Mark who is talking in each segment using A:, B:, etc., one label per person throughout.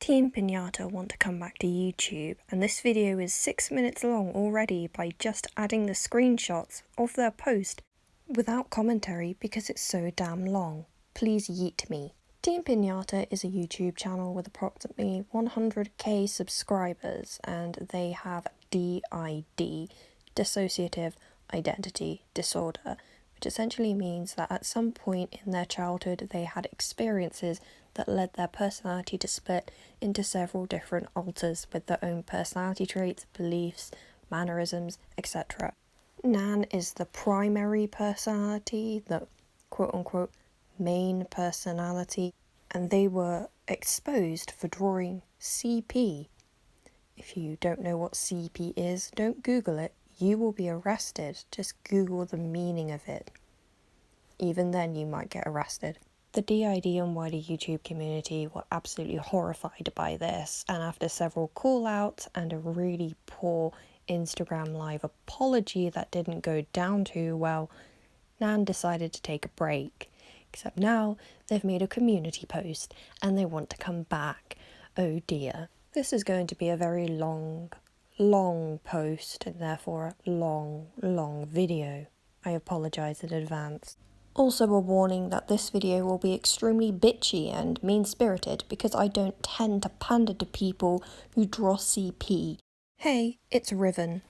A: TeamPinata want to come back to YouTube, and this video is 6 minutes long already by just adding the screenshots of their post without commentary because it's so damn long. Please yeet me. TeamPinata is a YouTube channel with approximately 100k subscribers, and they have DID, Dissociative Identity Disorder, which essentially means that at some point in their childhood they had experiences that led their personality to split into several different alters with their own personality traits, beliefs, mannerisms, etc. Nan is the primary personality, the quote-unquote main personality, and they were exposed for drawing CP. If you don't know what CP is, don't Google it. You will be arrested. Just Google the meaning of it. Even then you might get arrested. The DID and wider YouTube community were absolutely horrified by this, and after several call-outs and a really poor Instagram live apology that didn't go down too well, Nan decided to take a break. Except now they've made a community post and they want to come back. Oh dear. This is going to be a very long post and therefore a long video. I apologise in advance. Also a warning that this video will be extremely bitchy and mean-spirited because I don't tend to pander to people who draw CP. Hey, it's Riven,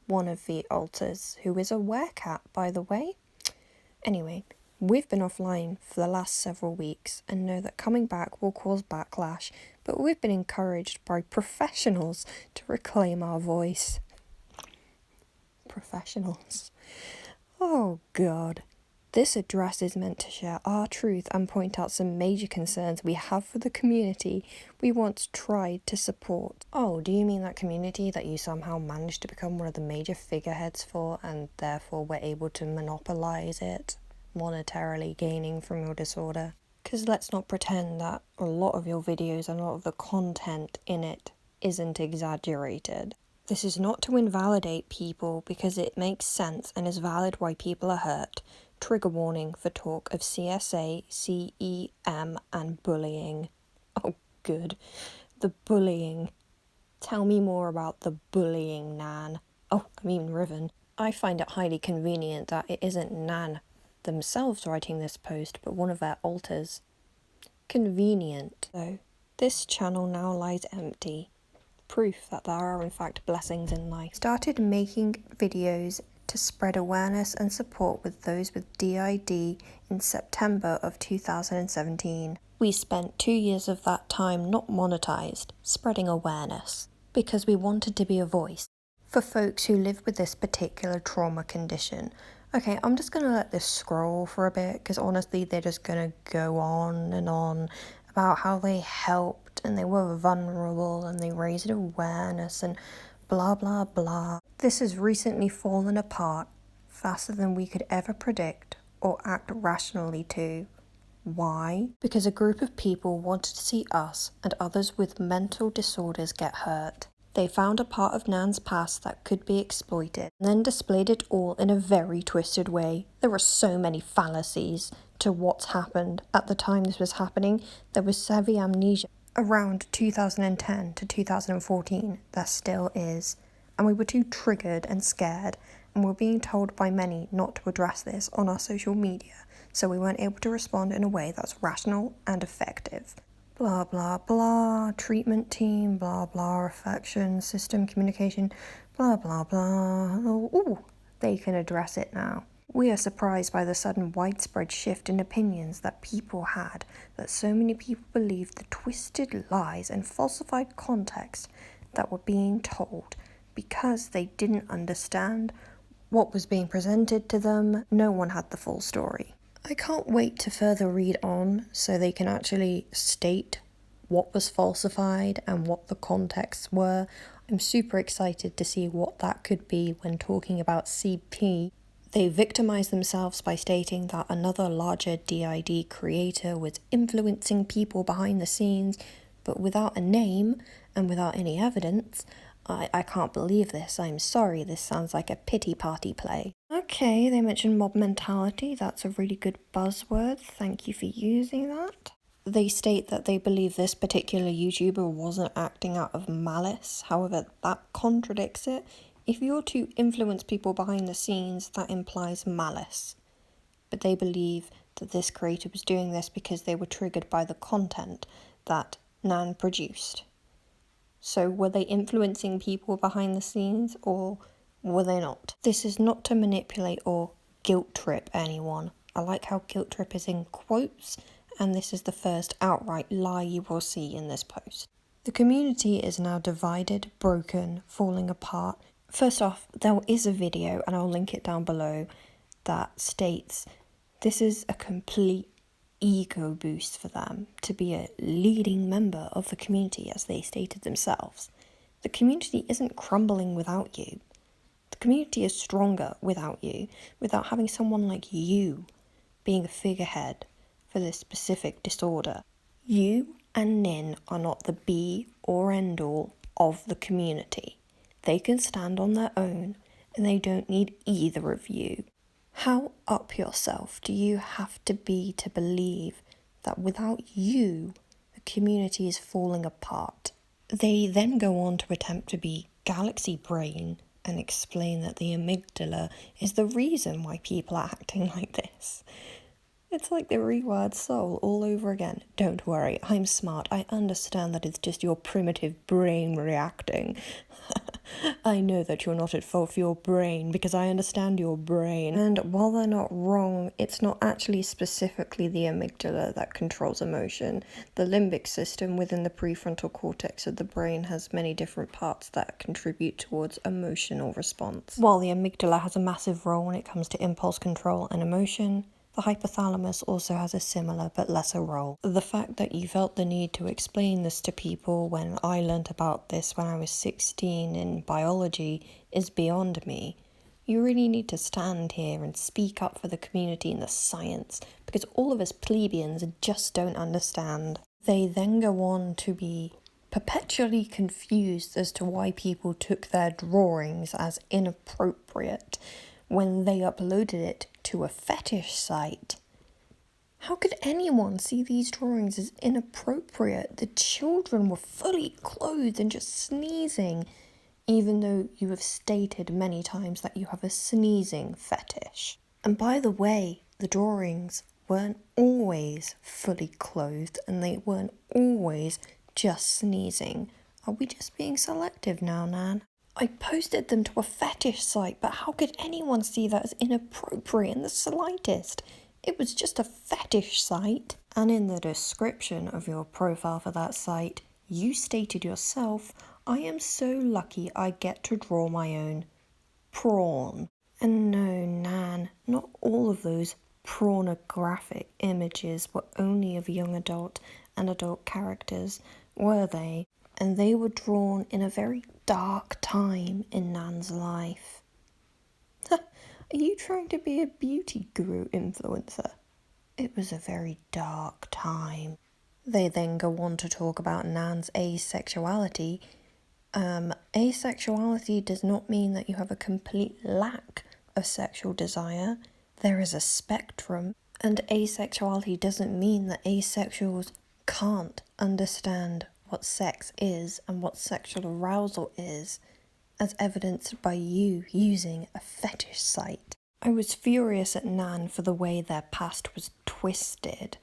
A: one of the alters, who is a werecat, by the way. Anyway, we've been offline for the last several weeks and know that coming back will cause backlash, but we've been encouraged by professionals to reclaim our voice. Professionals. Oh God. This address is meant to share our truth and point out some major concerns we have for the community we once tried to support. Oh, do you mean that community that you somehow managed to become one of the major figureheads for and therefore were able to monopolize it, monetarily gaining from your disorder? Because let's not pretend that a lot of your videos and a lot of the content in it isn't exaggerated. This is not to invalidate people because it makes sense and is valid why people are hurt. Trigger warning for talk of CSA, CEM and bullying. Oh good. The bullying. Tell me more about the bullying, Nan. Riven. I find it highly convenient that it isn't Nan themselves writing this post, but one of their alters. Convenient. So, this channel now lies empty. Proof that there are in fact blessings in life. Started making videos to spread awareness and support with those with DID in September of 2017. We spent 2 years of that time not monetized, spreading awareness, because we wanted to be a voice for folks who live with this particular trauma condition. Okay, I'm just going to let this scroll for a bit, because honestly they're just going to go on and on about how they helped and they were vulnerable and they raised awareness and blah blah blah. This has recently fallen apart faster than we could ever predict or act rationally to. Why? Because a group of people wanted to see us and others with mental disorders get hurt. They found a part of Nan's past that could be exploited, and then displayed it all in a very twisted way. There were so many fallacies to what's happened. At the time this was happening, there was heavy amnesia. Around 2010 to 2014, there still is. And we were too triggered and scared, and we're being told by many not to address this on our social media, so we weren't able to respond in a way that's rational and effective. Blah blah blah, treatment team, blah blah, affection, system communication, blah blah blah. Ooh, they can address it now. We are surprised by the sudden widespread shift in opinions that people had, that so many people believed the twisted lies and falsified context that were being told because they didn't understand what was being presented to them. No one had the full story. I can't wait to further read on so they can actually state what was falsified and what the contexts were. I'm super excited to see what that could be when talking about CP. They victimized themselves by stating that another larger DID creator was influencing people behind the scenes, but without a name and without any evidence. I can't believe this. I'm sorry, this sounds like a pity party play. Okay, they mentioned mob mentality. That's a really good buzzword. Thank you for using that. They state that they believe this particular YouTuber wasn't acting out of malice. However, that contradicts it. If you're to influence people behind the scenes, that implies malice. But they believe that this creator was doing this because they were triggered by the content that Nan produced. So were they influencing people behind the scenes, or were they not? This is not to manipulate or guilt trip anyone. I like how guilt trip is in quotes, and this is the first outright lie you will see in this post. The community is now divided, broken, falling apart. First off, there is a video, and I'll link it down below, that states this is a complete ego boost for them to be a leading member of the community, as they stated themselves. The community isn't crumbling without you. The community is stronger without you, without having someone like you being a figurehead for this specific disorder. You and Nin are not the be or end all of the community. They can stand on their own, and they don't need either of you. How up yourself do you have to be to believe that without you, the community is falling apart? They then go on to attempt to be galaxy brain and explain that the amygdala is the reason why people are acting like this. It's like the rewired soul all over again. Don't worry, I'm smart. I understand that it's just your primitive brain reacting. I know that you're not at fault for your brain because I understand your brain. And while they're not wrong, it's not actually specifically the amygdala that controls emotion. The limbic system within the prefrontal cortex of the brain has many different parts that contribute towards emotional response. While the amygdala has a massive role when it comes to impulse control and emotion, the hypothalamus also has a similar but lesser role. The fact that you felt the need to explain this to people when I learnt about this when I was 16 in biology is beyond me. You really need to stand here and speak up for the community and the science, because all of us plebeians just don't understand. They then go on to be perpetually confused as to why people took their drawings as inappropriate when they uploaded it to a fetish site. How could anyone see these drawings as inappropriate? The children were fully clothed and just sneezing, even though you have stated many times that you have a sneezing fetish. And by the way, the drawings weren't always fully clothed, and they weren't always just sneezing. Are we just being selective now, Nan? I posted them to a fetish site, but how could anyone see that as inappropriate in the slightest? It was just a fetish site. And in the description of your profile for that site, you stated yourself, I am so lucky I get to draw my own prawn. And no, Nan, not all of those pornographic images were only of young adult and adult characters, were they? And they were drawn in a very dark time in Nan's life. Are you trying to be a beauty guru influencer? It was a very dark time. They then go on to talk about Nan's asexuality. Asexuality does not mean that you have a complete lack of sexual desire. There is a spectrum, and asexuality doesn't mean that asexuals can't understand what sex is and what sexual arousal is, as evidenced by you using a fetish site. I was furious at Nan for the way their past was twisted.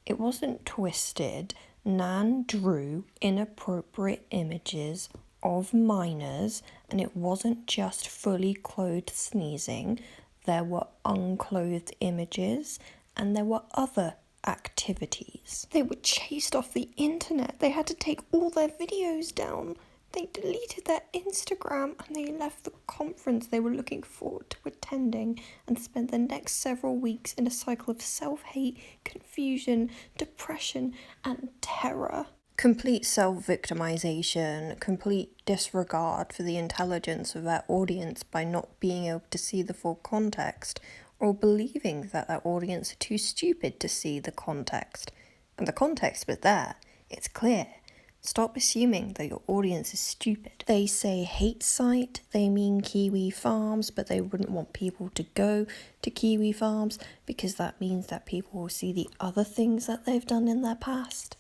A: It wasn't twisted. Nan drew inappropriate images of minors, and it wasn't just fully clothed sneezing. There were unclothed images, and there were other activities. They were chased off the internet. They had to take all their videos down. They deleted their Instagram, and they left the conference they were looking forward to attending and spent the next several weeks in a cycle of self-hate, confusion, depression, and terror. Complete self-victimization, complete disregard for the intelligence of their audience by not being able to see the full context, or believing that their audience are too stupid to see the context. And the context was there. It's clear. Stop assuming that your audience is stupid. They say hate site, they mean Kiwi Farms, but they wouldn't want people to go to Kiwi Farms because that means that people will see the other things that they've done in their past.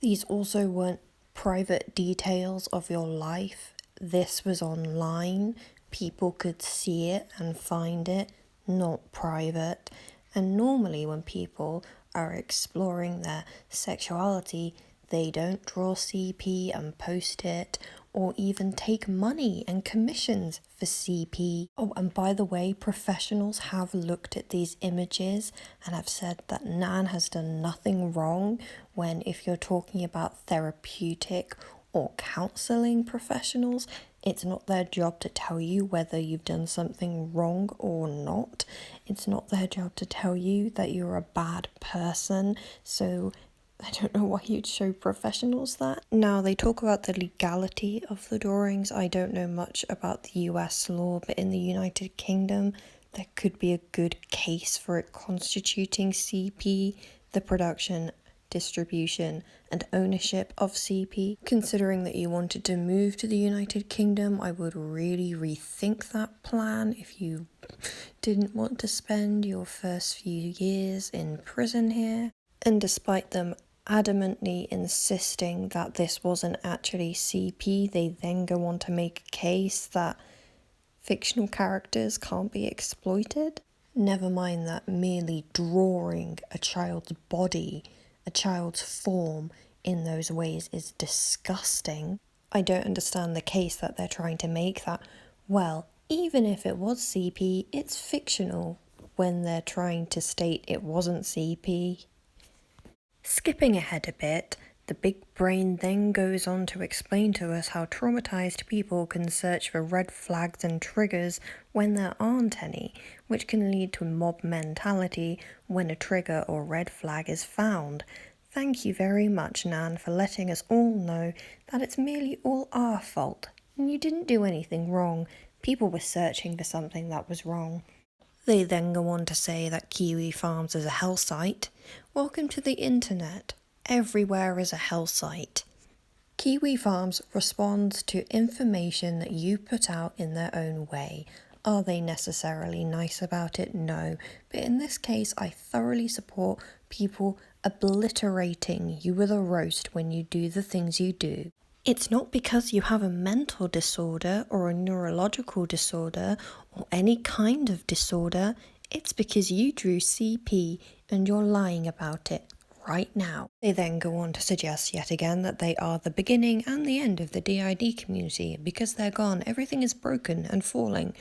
A: These also weren't private details of your life. This was online. People could see it and find it, not private. And normally, when people are exploring their sexuality, they don't draw CP and post it, or even take money and commissions for CP. Oh, and by the way, professionals have looked at these images and have said that Nan has done nothing wrong when, if you're talking about therapeutic or counselling professionals, it's not their job to tell you whether you've done something wrong or not. It's not their job to tell you that you're a bad person. So I don't know why you'd show professionals that. Now, they talk about the legality of the drawings. I don't know much about the US law, but in the United Kingdom, there could be a good case for it constituting CP, the production, distribution, and ownership of CP. Considering that you wanted to move to the United Kingdom, I would really rethink that plan if you didn't want to spend your first few years in prison here. And despite them adamantly insisting that this wasn't actually CP, they then go on to make a case that fictional characters can't be exploited. Never mind that merely drawing a child's body, a child's form in those ways is disgusting. I don't understand the case that they're trying to make that, well, even if it was CP, it's fictional when they're trying to state it wasn't CP. Skipping ahead a bit, the big brain then goes on to explain to us how traumatized people can search for red flags and triggers when there aren't any, which can lead to mob mentality when a trigger or red flag is found. Thank you very much, Nan, for letting us all know that it's merely all our fault. You didn't do anything wrong. People were searching for something that was wrong. They then go on to say that Kiwi Farms is a hell site. Welcome to the internet. Everywhere is a hell site. Kiwi Farms responds to information that you put out in their own way. Are they necessarily nice about it? No. But in this case, I thoroughly support people obliterating you with a roast when you do the things you do. It's not because you have a mental disorder or a neurological disorder or any kind of disorder. It's because you drew CP and you're lying about it right now. They then go on to suggest yet again that they are the beginning and the end of the DID community. Because they're gone, everything is broken and falling.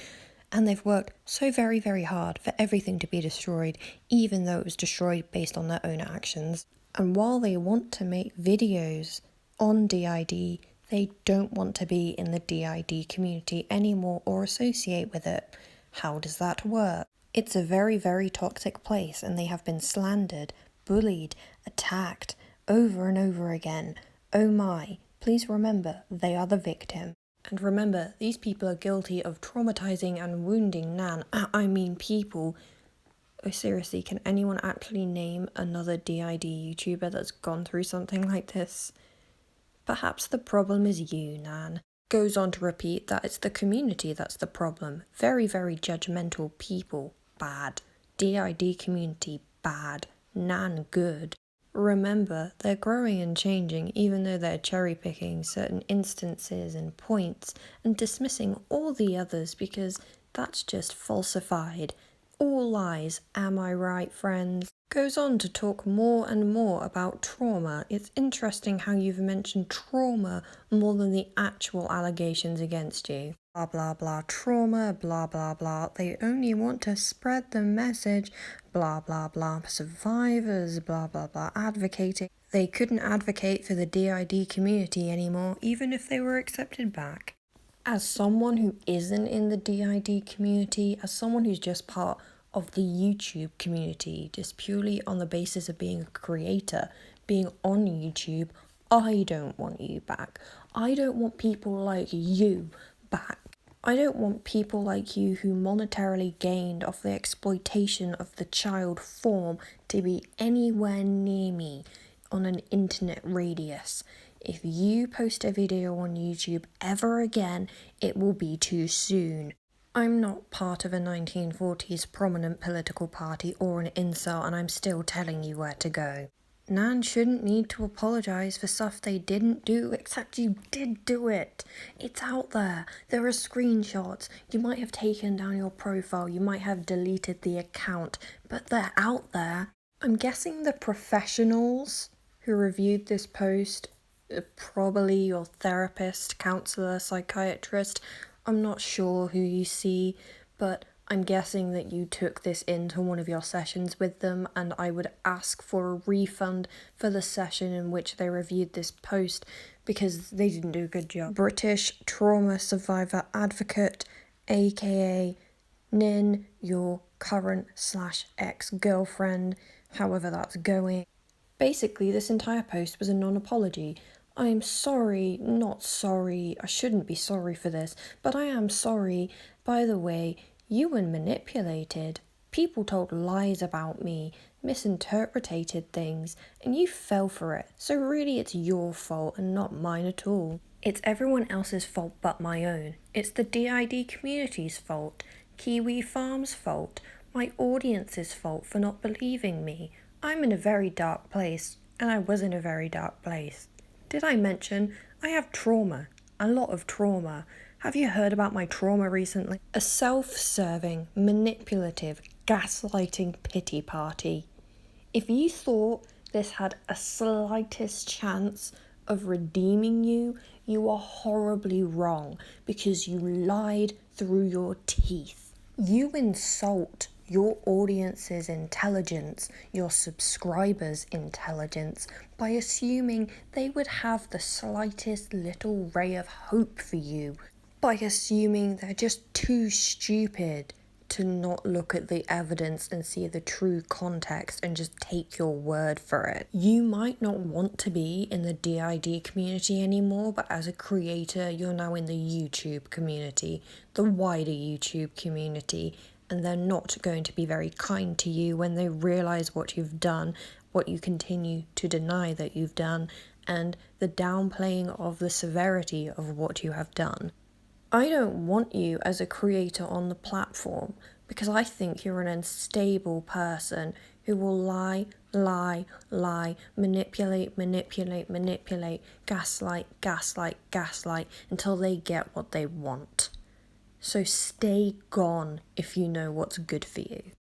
A: And they've worked so very, very hard for everything to be destroyed, even though it was destroyed based on their own actions. And while they want to make videos on DID, they don't want to be in the DID community anymore or associate with it. How does that work? It's a very, very toxic place, and they have been slandered, bullied, attacked over and over again. Oh my, please remember, they are the victim. And remember, these people are guilty of traumatizing and wounding Nan. I mean people. Oh, seriously, can anyone actually name another DID YouTuber that's gone through something like this? Perhaps the problem is you, Nan. Goes on to repeat that it's the community that's the problem. Very, very judgmental people. Bad. DID community. Bad. Nan good. Remember, they're growing and changing even though they're cherry-picking certain instances and points and dismissing all the others because that's just falsified. All lies, am I right, friends? Goes on to talk more and more about trauma. It's interesting how you've mentioned trauma more than the actual allegations against you. Blah blah blah, trauma, blah blah blah. They only want to spread the message, blah blah blah. Survivors, blah blah blah, advocating. They couldn't advocate for the DID community anymore, even if they were accepted back. As someone who isn't in the DID community, as someone who's just part of the YouTube community, just purely on the basis of being a creator, being on YouTube, I don't want you back. I don't want people like you back. I don't want people like you who monetarily gained off the exploitation of the child form to be anywhere near me on an internet radius. If you post a video on YouTube ever again, it will be too soon. I'm not part of a 1940s prominent political party or an incel, and I'm still telling you where to go. Nan shouldn't need to apologise for stuff they didn't do, except you did do it. It's out there. There are screenshots. You might have taken down your profile, you might have deleted the account, but they're out there. I'm guessing the professionals who reviewed this post, probably your therapist, counsellor, psychiatrist, I'm not sure who you see, but I'm guessing that you took this into one of your sessions with them, and I would ask for a refund for the session in which they reviewed this post because they didn't do a good job. British trauma survivor advocate, aka Nin, your current / ex-girlfriend, however that's going. Basically, this entire post was a non-apology. I'm sorry, not sorry, I shouldn't be sorry for this, but I am sorry. By the way, you were manipulated. People told lies about me, misinterpreted things, and you fell for it. So really it's your fault and not mine at all. It's everyone else's fault but my own. It's the DID community's fault, Kiwi Farm's fault, my audience's fault for not believing me. I'm in a very dark place, and I was in a very dark place. Did I mention I have trauma? A lot of trauma. Have you heard about my trauma recently? A self-serving, manipulative, gaslighting pity party. If you thought this had a slightest chance of redeeming you, you are horribly wrong because you lied through your teeth. You insult your audience's intelligence, your subscribers' intelligence, by assuming they would have the slightest little ray of hope for you, by assuming they're just too stupid to not look at the evidence and see the true context and just take your word for it. You might not want to be in the DID community anymore, but as a creator, you're now in the YouTube community, the wider YouTube community, and they're not going to be very kind to you when they realise what you've done, what you continue to deny that you've done, and the downplaying of the severity of what you have done. I don't want you as a creator on the platform because I think you're an unstable person who will lie, manipulate, gaslight until they get what they want. So stay gone if you know what's good for you.